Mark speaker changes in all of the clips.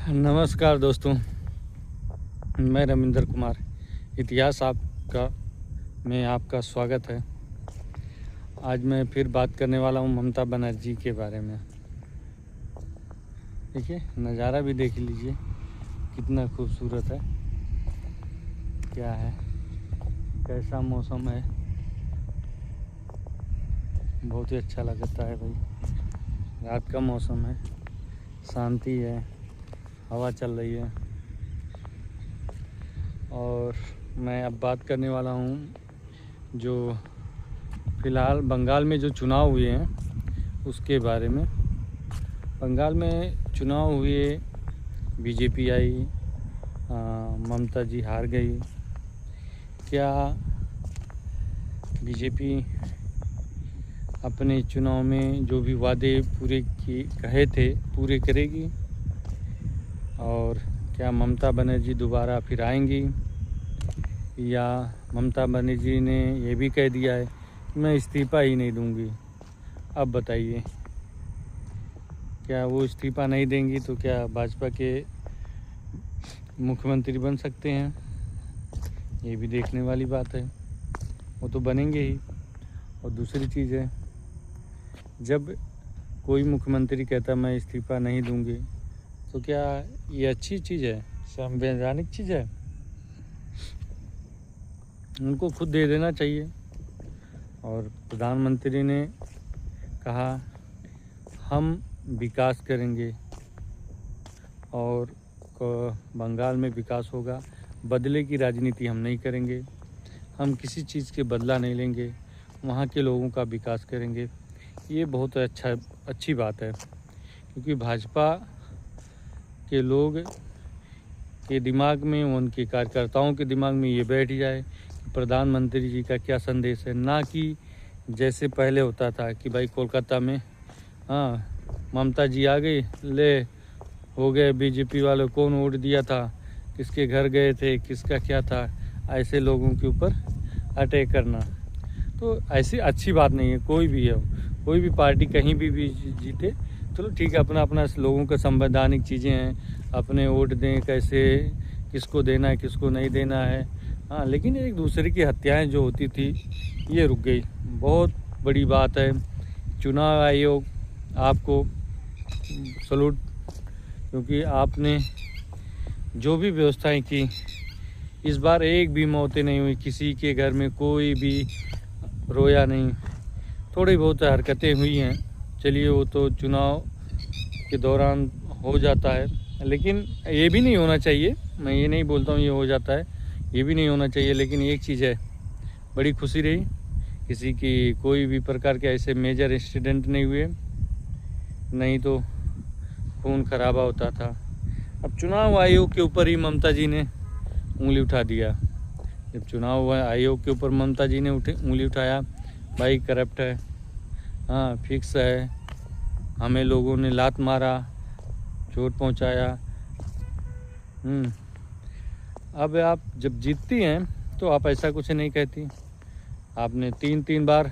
Speaker 1: नमस्कार दोस्तों, मैं रविंद्र कुमार। इतिहास आपका में आपका स्वागत है। आज मैं फिर बात करने वाला हूँ ममता बनर्जी के बारे में। देखिए, नज़ारा भी देख लीजिए कितना खूबसूरत है। क्या है, कैसा मौसम है, बहुत ही अच्छा लगता है भाई। रात का मौसम है, शांति है, हवा चल रही है। और मैं अब बात करने वाला हूँ जो फ़िलहाल बंगाल में जो चुनाव हुए हैं उसके बारे में। बंगाल में चुनाव हुए, बीजेपी आई, ममता जी हार गई। क्या बीजेपी अपने चुनाव में जो भी वादे पूरे कहे थे पूरे करेगी? और क्या ममता बनर्जी दोबारा फिर आएंगी, या ममता बनर्जी ने ये भी कह दिया है कि मैं इस्तीफ़ा ही नहीं दूंगी? अब बताइए, क्या वो इस्तीफ़ा नहीं देंगी तो क्या भाजपा के मुख्यमंत्री बन सकते हैं? ये भी देखने वाली बात है। वो तो बनेंगे ही। और दूसरी चीज़ है, जब कोई मुख्यमंत्री कहता मैं इस्तीफ़ा नहीं दूंगी तो क्या ये अच्छी चीज़ है, संवैधानिक चीज़ है? उनको खुद दे देना चाहिए। और प्रधानमंत्री ने कहा हम विकास करेंगे और बंगाल में विकास होगा, बदले की राजनीति हम नहीं करेंगे, हम किसी चीज़ के बदला नहीं लेंगे, वहाँ के लोगों का विकास करेंगे। ये बहुत अच्छी बात है, क्योंकि भाजपा के लोग के दिमाग में, उनके कार्यकर्ताओं के दिमाग में ये बैठ जाए कि प्रधानमंत्री जी का क्या संदेश है। ना कि जैसे पहले होता था कि भाई कोलकाता में ममता जी आ गई, ले हो गए बीजेपी वाले, कौन वोट दिया था, किसके घर गए थे, किसका क्या था, ऐसे लोगों के ऊपर अटैक करना तो ऐसी अच्छी बात नहीं है। कोई भी है, कोई भी पार्टी कहीं भी जीते, चलो ठीक है, अपना अपना लोगों का संवैधानिक चीज़ें हैं, अपने वोट दें, कैसे किसको देना है किसको नहीं देना है। लेकिन एक दूसरे की हत्याएं जो होती थी ये रुक गई। बहुत बड़ी बात है। चुनाव आयोग आपको सलूट, क्योंकि आपने जो भी व्यवस्थाएं की, इस बार एक भी मौतें नहीं हुई, किसी के घर में कोई भी रोया नहीं। थोड़ी बहुत हरकतें हुई हैं, चलिए वो तो चुनाव के दौरान हो जाता है, लेकिन ये भी नहीं होना चाहिए। मैं ये नहीं बोलता हूँ ये हो जाता है, ये भी नहीं होना चाहिए। लेकिन एक चीज़ है, बड़ी खुशी रही, किसी की कोई भी प्रकार के ऐसे मेजर इंसिडेंट नहीं हुए, नहीं तो खून खराबा होता था। अब चुनाव आयोग के ऊपर ही ममता जी ने उंगली उठा दिया। जब चुनाव आयोग के ऊपर ममता जी ने उंगली उठाया, भाई करप्ट है, फिक्स है, हमें लोगों ने लात मारा, चोट पहुंचाया। अब आप जब जीतती हैं तो आप ऐसा कुछ नहीं कहती। आपने तीन बार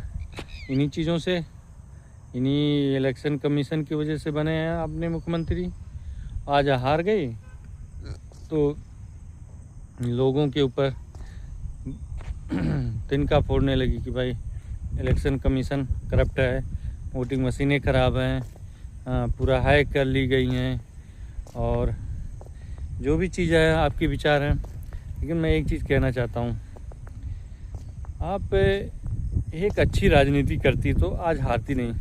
Speaker 1: इन्हीं चीज़ों से, इन्हीं इलेक्शन कमीशन की वजह से बने हैं आपने मुख्यमंत्री। आज हार गई तो लोगों के ऊपर तिनका फोड़ने लगी कि भाई इलेक्शन कमीशन करप्ट है, वोटिंग मशीनें ख़राब हैं, पूरा हैक कर ली गई हैं, और जो भी चीज़ है आपके विचार हैं। लेकिन मैं एक चीज़ कहना चाहता हूँ, आप एक अच्छी राजनीति करती तो आज हारती नहीं।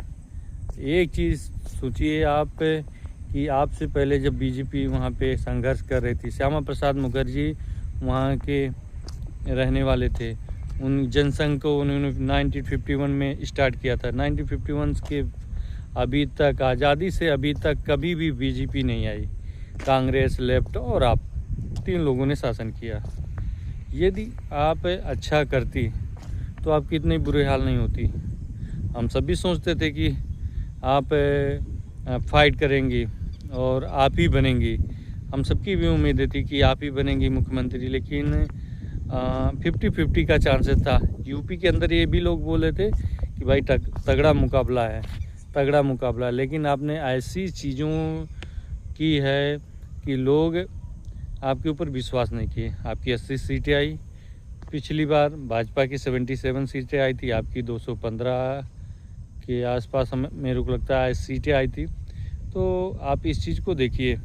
Speaker 1: एक चीज़ सोचिए आप कि आपसे पहले जब बीजेपी वहाँ पे संघर्ष कर रही थी, श्यामा प्रसाद मुखर्जी वहाँ के रहने वाले थे, उन जनसंघ को उन्होंने 1951 में स्टार्ट किया था। 1951 के अभी तक, आज़ादी से अभी तक कभी भी बीजेपी नहीं आई। कांग्रेस, लेफ्ट और आप, तीन लोगों ने शासन किया। यदि आप अच्छा करती तो आपकी इतनी बुरी हाल नहीं होती। हम सभी सोचते थे कि आप फाइट करेंगी और आप ही बनेंगी, हम सबकी भी उम्मीद थी कि आप ही बनेंगी मुख्यमंत्री। लेकिन 50-50 का चांसेस था। यूपी के अंदर ये भी लोग बोले थे कि भाई तगड़ा मुकाबला है, तगड़ा मुकाबला। लेकिन आपने ऐसी चीज़ों की है कि लोग आपके ऊपर विश्वास नहीं किए। आपकी 80 सीटें आई, पिछली बार भाजपा की 77 सीटें आई थी, आपकी 215 के आसपास मेरे को लगता है सीटें आई थी। तो आप इस चीज़ को देखिए,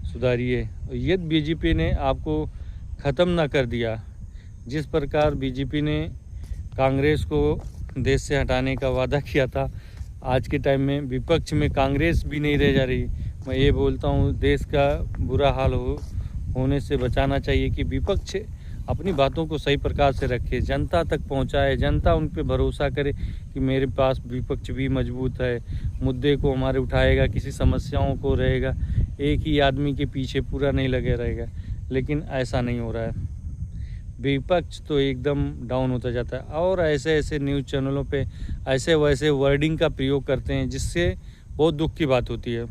Speaker 1: सुधारिए। यदि बीजेपी ने आपको ख़त्म ना कर दिया, जिस प्रकार बीजेपी ने कांग्रेस को देश से हटाने का वादा किया था, आज के टाइम में विपक्ष में कांग्रेस भी नहीं रह जा रही। मैं ये बोलता हूँ, देश का बुरा हाल होने से बचाना चाहिए कि विपक्ष अपनी बातों को सही प्रकार से रखे, जनता तक पहुँचाए, जनता उन पर भरोसा करे कि मेरे पास विपक्ष भी मजबूत है, मुद्दे को हमारे उठाएगा, किसी समस्याओं को रहेगा, एक ही आदमी के पीछे पूरा नहीं लगे रहेगा। लेकिन ऐसा नहीं हो रहा है, विपक्ष तो एकदम डाउन होता जाता है। और ऐसे ऐसे न्यूज़ चैनलों पे ऐसे वैसे वर्डिंग का प्रयोग करते हैं जिससे बहुत दुख की बात होती है।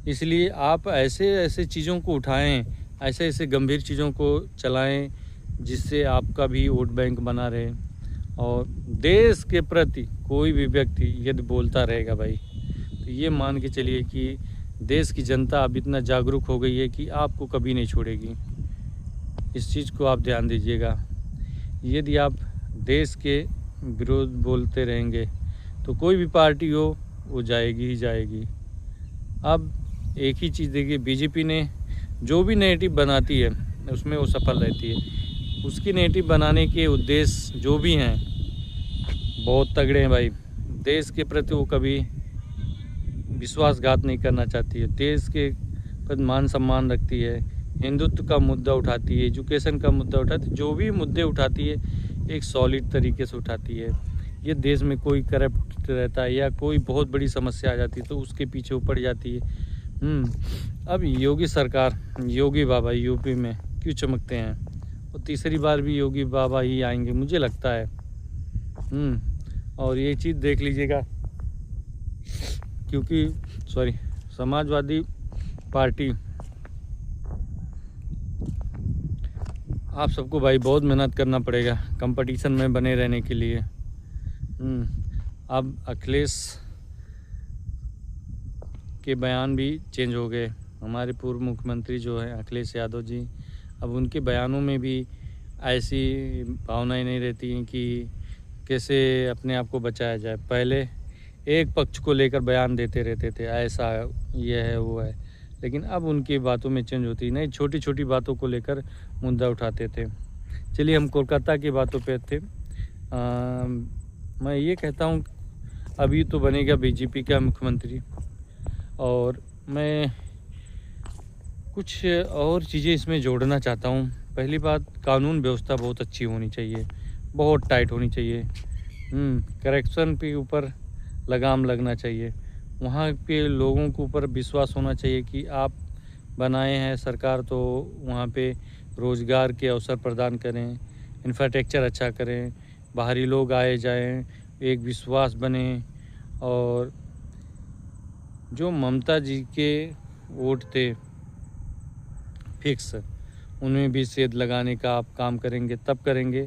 Speaker 1: इसलिए आप ऐसे ऐसे चीज़ों को उठाएं, ऐसे ऐसे गंभीर चीज़ों को चलाएं जिससे आपका भी वोट बैंक बना रहे। और देश के प्रति कोई भी व्यक्ति यदि बोलता रहेगा भाई, तो ये मान के चलिए कि देश की जनता अब इतना जागरूक हो गई है कि आपको कभी नहीं छोड़ेगी। इस चीज़ को आप ध्यान दीजिएगा। यदि आप देश के विरोध बोलते रहेंगे तो कोई भी पार्टी हो वो जाएगी ही जाएगी। अब एक ही चीज़ देखिए, बीजेपी ने जो भी नेगेटिव बनाती है उसमें वो सफल रहती है। उसकी नेगेटिव बनाने के उद्देश्य जो भी हैं बहुत तगड़े हैं भाई। देश के प्रति वो कभी विश्वासघात नहीं करना चाहती है, देश के प्रति मान सम्मान रखती है, हिंदुत्व का मुद्दा उठाती है, एजुकेशन का मुद्दा उठाती है। जो भी मुद्दे उठाती है एक सॉलिड तरीके से उठाती है। ये देश में कोई करप्ट रहता है या कोई बहुत बड़ी समस्या आ जाती है तो उसके पीछे पड़ जाती है। अब योगी सरकार, योगी बाबा यूपी में क्यों चमकते हैं, और तीसरी बार भी योगी बाबा ही आएंगे मुझे लगता है। और ये चीज़ देख लीजिएगा, क्योंकि समाजवादी पार्टी, आप सबको भाई बहुत मेहनत करना पड़ेगा कंपटीशन में बने रहने के लिए। अब अखिलेश के बयान भी चेंज हो गए। हमारे पूर्व मुख्यमंत्री जो है अखिलेश यादव जी, अब उनके बयानों में भी ऐसी भावनाएं नहीं रहती हैं कि कैसे अपने आप को बचाया जाए। पहले एक पक्ष को लेकर बयान देते रहते थे, ऐसा ये है वो है, लेकिन अब उनकी बातों में चेंज होती नहीं, छोटी छोटी बातों को लेकर मुद्दा उठाते थे। चलिए हम कोलकाता की बातों पे थे। मैं ये कहता हूँ अभी तो बनेगा बीजेपी का मुख्यमंत्री, और मैं कुछ और चीज़ें इसमें जोड़ना चाहता हूँ। पहली बात, कानून व्यवस्था बहुत अच्छी होनी चाहिए, बहुत टाइट होनी चाहिए। करेक्शन के ऊपर लगाम लगना चाहिए, वहाँ पे लोगों के ऊपर विश्वास होना चाहिए कि आप बनाए हैं सरकार तो वहाँ पे रोज़गार के अवसर प्रदान करें, इंफ्रास्ट्रक्चर अच्छा करें, बाहरी लोग आए जाएं, एक विश्वास बने। और जो ममता जी के वोट थे फिक्स, उनमें भी सेध लगाने का आप काम करेंगे, तब करेंगे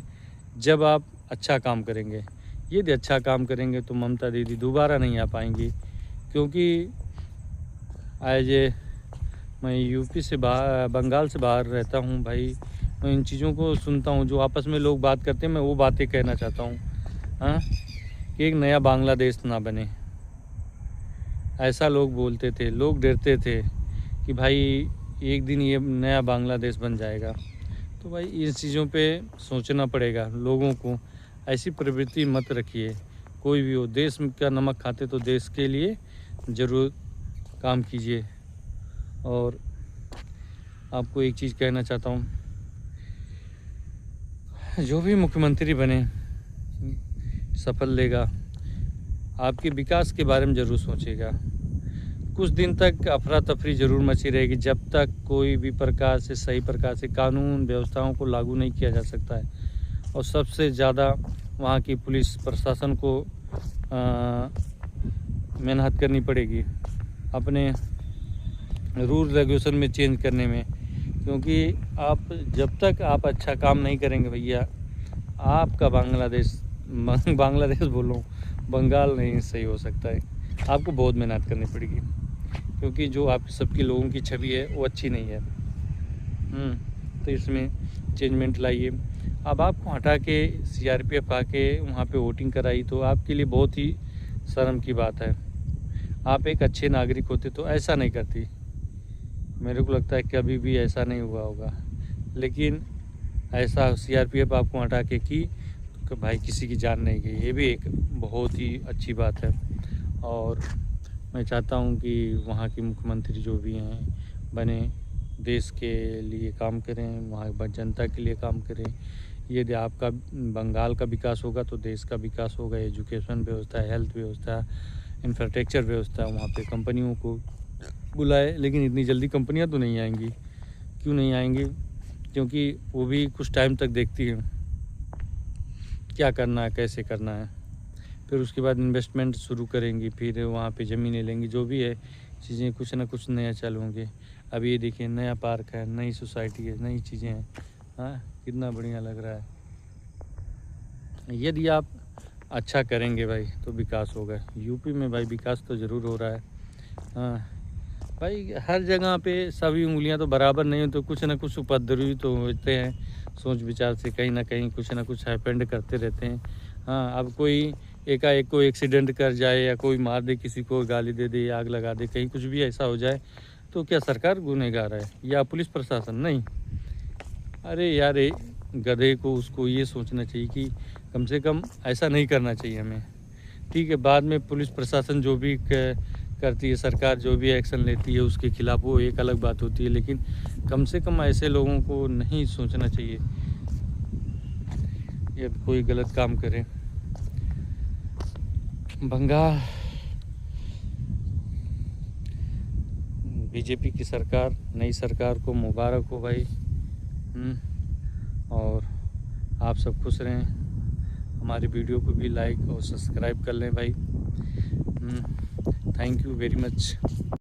Speaker 1: जब आप अच्छा काम करेंगे। यदि अच्छा काम करेंगे तो ममता दीदी दोबारा नहीं आ पाएंगी, क्योंकि मैं यूपी से बाहर, बंगाल से बाहर रहता हूँ भाई। मैं इन चीज़ों को सुनता हूँ जो आपस में लोग बात करते हैं, मैं वो बातें कहना चाहता हूँ कि एक नया बांग्लादेश ना बने, ऐसा लोग बोलते थे। लोग डरते थे कि भाई एक दिन ये नया बांग्लादेश बन जाएगा। तो भाई इस चीज़ों पे सोचना पड़ेगा लोगों को, ऐसी प्रवृत्ति मत रखिए। कोई भी हो, देश का नमक खाते तो देश के लिए ज़रूर काम कीजिए। और आपको एक चीज़ कहना चाहता हूँ, जो भी मुख्यमंत्री बने सफल लेगा, आपके विकास के बारे में ज़रूर सोचेगा। कुछ दिन तक अफरा तफरी ज़रूर मची रहेगी जब तक कोई भी प्रकार से सही प्रकार से कानून व्यवस्थाओं को लागू नहीं किया जा सकता है। और सबसे ज़्यादा वहाँ की पुलिस प्रशासन को मेहनत करनी पड़ेगी अपने रूल रेगुलेशन में चेंज करने में, क्योंकि आप जब तक आप अच्छा काम नहीं करेंगे भैया, आपका बांग्लादेश बोल रहा हूँ, बंगाल नहीं सही हो सकता है। आपको बहुत मेहनत करनी पड़ेगी, क्योंकि जो आप सबकी लोगों की छवि है वो अच्छी नहीं है। तो इसमें चेंजमेंट लाइए। अब आपको हटा के CRPF आके वहाँ पे वोटिंग कराई तो आपके लिए बहुत ही शर्म की बात है। आप एक अच्छे नागरिक होते तो ऐसा नहीं करती। मेरे को लगता है कि कभी भी ऐसा नहीं हुआ होगा, लेकिन ऐसा CRPF आपको हटा के की तो भाई किसी की जान नहीं गई। ये भी एक बहुत ही अच्छी बात है। और मैं चाहता हूँ कि वहाँ के मुख्यमंत्री जो भी हैं बने, देश के लिए काम करें, वहाँ जनता के लिए काम करें। यदि आपका बंगाल का विकास होगा तो देश का विकास होगा। एजुकेशन व्यवस्था, हेल्थ व्यवस्था, इंफ्रास्ट्रक्चर व्यवस्था, वहाँ पे कंपनियों को बुलाए। लेकिन इतनी जल्दी कंपनियाँ तो नहीं आएंगी। क्यों नहीं आएंगी? क्योंकि वो भी कुछ टाइम तक देखती हैं क्या करना है, कैसे करना है, फिर उसके बाद इन्वेस्टमेंट शुरू करेंगी, फिर वहाँ पे ज़मीनें लेंगी, जो भी है चीज़ें कुछ ना कुछ नया चालू होंगे। अब ये देखिए नया पार्क है, नई सोसाइटी है, नई चीज़ें हैं। हाँ, कितना बढ़िया लग रहा है। यदि आप अच्छा करेंगे भाई तो विकास होगा। यूपी में भाई विकास तो ज़रूर हो रहा है। हाँ भाई, हर जगह पे सभी उंगलियां तो बराबर नहीं हो, तो कुछ ना कुछ उपद्रवी तो होते हैं। सोच विचार से कहीं ना कहीं कुछ ना कुछ हैपेंड करते रहते हैं। हाँ, अब कोई एकाएक कोई एक्सीडेंट कर जाए या कोई मार दे, किसी को गाली दे दे, आग लगा दे, कहीं कुछ भी ऐसा हो जाए तो क्या सरकार गुनहगार है या पुलिस प्रशासन? नहीं। अरे यार, गधे को उसको ये सोचना चाहिए कि कम से कम ऐसा नहीं करना चाहिए हमें। ठीक है, बाद में पुलिस प्रशासन जो भी करती है, सरकार जो भी एक्शन लेती है उसके खिलाफ, वो एक अलग बात होती है। लेकिन कम से कम ऐसे लोगों को नहीं सोचना चाहिए या कोई गलत काम करे। बंगाल बीजेपी की सरकार, नई सरकार को मुबारक हो भाई। और आप सब खुश रहें। हमारी वीडियो को भी लाइक और सब्सक्राइब कर लें भाई। Thank you very much.